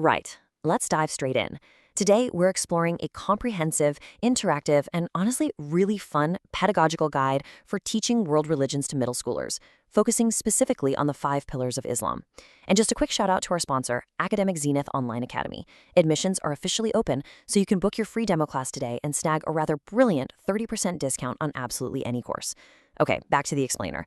Right. Let's dive straight in. Today, we're exploring a comprehensive, interactive, and honestly really fun pedagogical guide for teaching world religions to middle schoolers, focusing specifically on the 5 pillars of Islam. And just a quick shout out to our sponsor, Academic Zenith Online Academy. Admissions are officially open, so you can book your free demo class today and snag a rather brilliant 30% discount on absolutely any course. Okay, back to the explainer.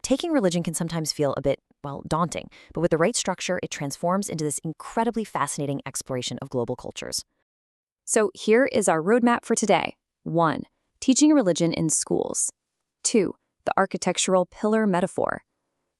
Taking religion can sometimes feel a bit, well, daunting, but with the right structure, it transforms into this incredibly fascinating exploration of global cultures. So here is our roadmap for today. 1. Teaching religion in schools. 2. The architectural pillar metaphor.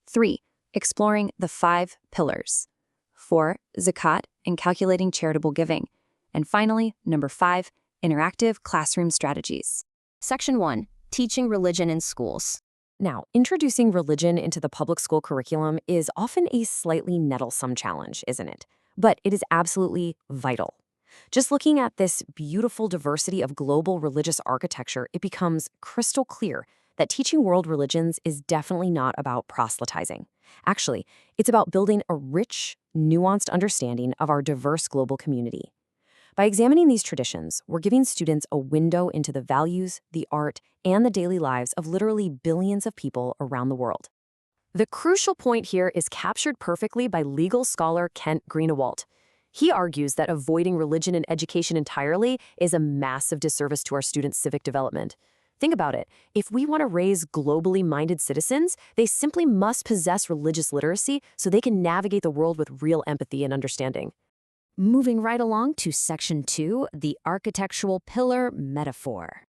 3. Exploring the 5 pillars. 4. Zakat and calculating charitable giving. And finally, number 5, interactive classroom strategies. Section 1. Teaching religion in schools. Now, introducing religion into the public school curriculum is often a slightly nettlesome challenge, isn't it? But it is absolutely vital. Just looking at this beautiful diversity of global religious architecture, it becomes crystal clear that teaching world religions is definitely not about proselytizing. Actually, it's about building a rich, nuanced understanding of our diverse global community. By examining these traditions, we're giving students a window into the values, the art, and the daily lives of literally billions of people around the world. The crucial point here is captured perfectly by legal scholar Kent Greenewalt. He argues that avoiding religion in education entirely is a massive disservice to our students' civic development. Think about it. If we want to raise globally minded citizens, they simply must possess religious literacy so they can navigate the world with real empathy and understanding. Moving right along to Section 2, the architectural pillar metaphor.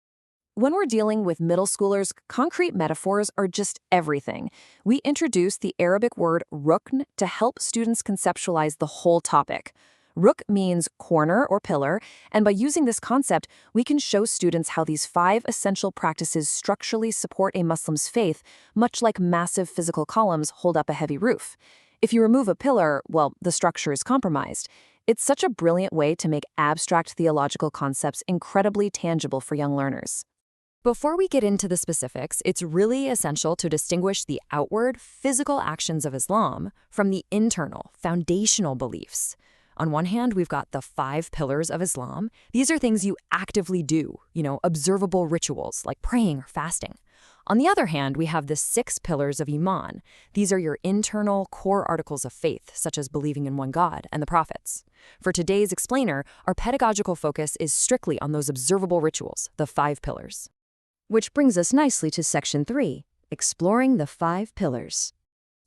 When we're dealing with middle schoolers, concrete metaphors are just everything. We introduce the Arabic word rukn to help students conceptualize the whole topic. Ruk means corner or pillar, and by using this concept, we can show students how these 5 essential practices structurally support a Muslim's faith, much like massive physical columns hold up a heavy roof. If you remove a pillar, well, the structure is compromised. It's such a brilliant way to make abstract theological concepts incredibly tangible for young learners. Before we get into the specifics, it's really essential to distinguish the outward, physical actions of Islam from the internal, foundational beliefs. On one hand, we've got the 5 pillars of Islam. These are things you actively do, observable rituals like praying or fasting. On the other hand, we have the 6 pillars of Iman. These are your internal core articles of faith, such as believing in one God and the prophets. For today's explainer, our pedagogical focus is strictly on those observable rituals, the 5 pillars. Which brings us nicely to Section 3, exploring the 5 pillars.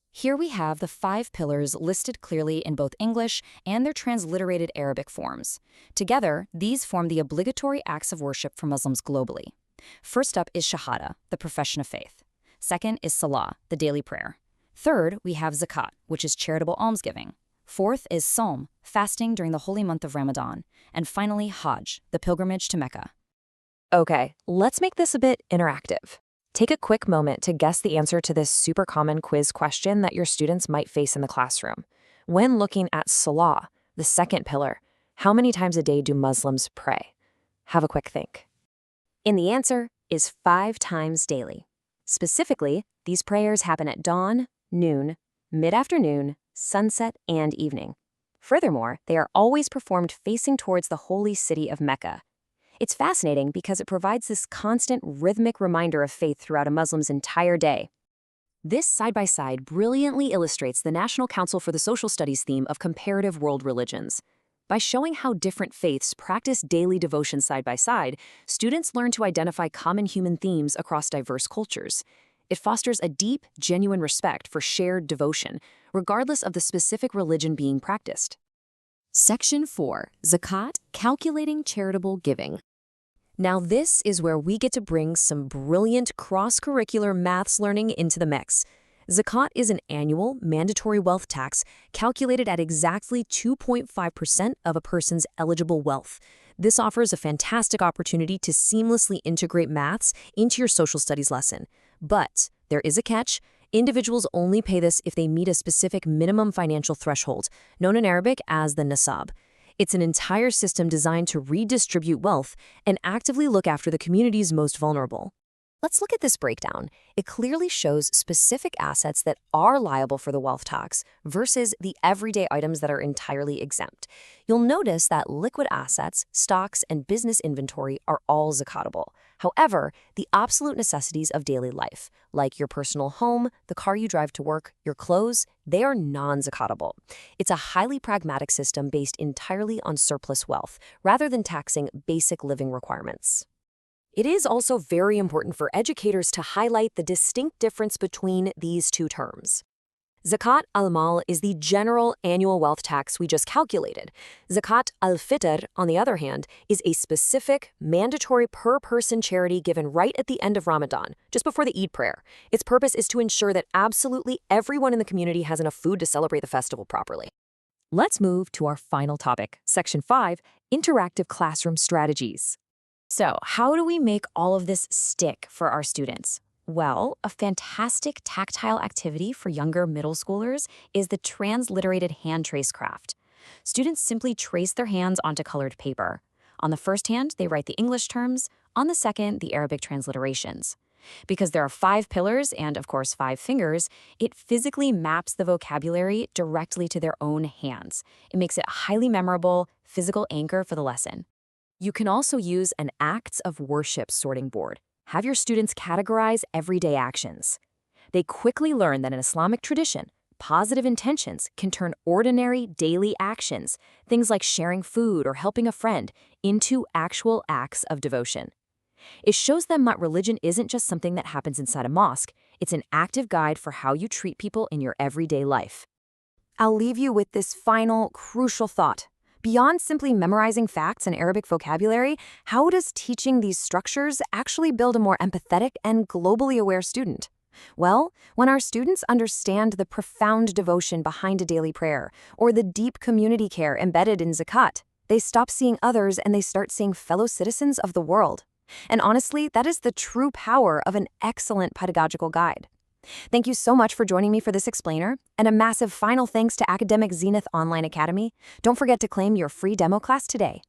Here we have the 5 pillars listed clearly in both English and their transliterated Arabic forms. Together, these form the obligatory acts of worship for Muslims globally. First up is Shahada, the profession of faith. Second is Salah, the daily prayer. Third, we have Zakat, which is charitable almsgiving. Fourth is Sawm, fasting during the holy month of Ramadan. And finally, Hajj, the pilgrimage to Mecca. Okay, let's make this a bit interactive. Take a quick moment to guess the answer to this super common quiz question that your students might face in the classroom. When looking at Salah, the 2nd pillar, how many times a day do Muslims pray? Have a quick think. And the answer is 5 times daily. Specifically, these prayers happen at dawn, noon, mid-afternoon, sunset, and evening. Furthermore, they are always performed facing towards the holy city of Mecca. It's fascinating because it provides this constant rhythmic reminder of faith throughout a Muslim's entire day. This side-by-side brilliantly illustrates the National Council for the Social Studies theme of comparative world religions. By showing how different faiths practice daily devotion side by side, students learn to identify common human themes across diverse cultures. It fosters a deep, genuine respect for shared devotion, regardless of the specific religion being practiced. Section 4, Zakat, calculating charitable giving. Now this is where we get to bring some brilliant cross-curricular maths learning into the mix. Zakat is an annual, mandatory wealth tax calculated at exactly 2.5% of a person's eligible wealth. This offers a fantastic opportunity to seamlessly integrate maths into your social studies lesson. But there is a catch. Individuals only pay this if they meet a specific minimum financial threshold, known in Arabic as the nisab. It's an entire system designed to redistribute wealth and actively look after the community's most vulnerable. Let's look at this breakdown. It clearly shows specific assets that are liable for the wealth tax versus the everyday items that are entirely exempt. You'll notice that liquid assets, stocks, and business inventory are all zakatable. However, the absolute necessities of daily life, like your personal home, the car you drive to work, your clothes, they are non-zakatable. It's a highly pragmatic system based entirely on surplus wealth, rather than taxing basic living requirements. It is also very important for educators to highlight the distinct difference between these two terms. Zakat al-Mal is the general annual wealth tax we just calculated. Zakat al-Fitr, on the other hand, is a specific, mandatory per-person charity given right at the end of Ramadan, just before the Eid prayer. Its purpose is to ensure that absolutely everyone in the community has enough food to celebrate the festival properly. Let's move to our final topic, Section 5, Interactive Classroom Strategies. So, how do we make all of this stick for our students? Well, a fantastic tactile activity for younger middle schoolers is the transliterated hand trace craft. Students simply trace their hands onto colored paper. On the first hand, they write the English terms. On the second, the Arabic transliterations. Because there are 5 pillars and, of course, 5 fingers, it physically maps the vocabulary directly to their own hands. It makes it a highly memorable, physical anchor for the lesson. You can also use an acts of worship sorting board. Have your students categorize everyday actions. They quickly learn that in Islamic tradition, positive intentions can turn ordinary daily actions, things like sharing food or helping a friend, into actual acts of devotion. It shows them that religion isn't just something that happens inside a mosque, it's an active guide for how you treat people in your everyday life. I'll leave you with this final, crucial thought. Beyond simply memorizing facts and Arabic vocabulary, how does teaching these structures actually build a more empathetic and globally aware student? Well, when our students understand the profound devotion behind a daily prayer or the deep community care embedded in zakat, they stop seeing others and they start seeing fellow citizens of the world. And honestly, that is the true power of an excellent pedagogical guide. Thank you so much for joining me for this explainer, and a massive final thanks to Academic Zenith Online Academy. Don't forget to claim your free demo class today.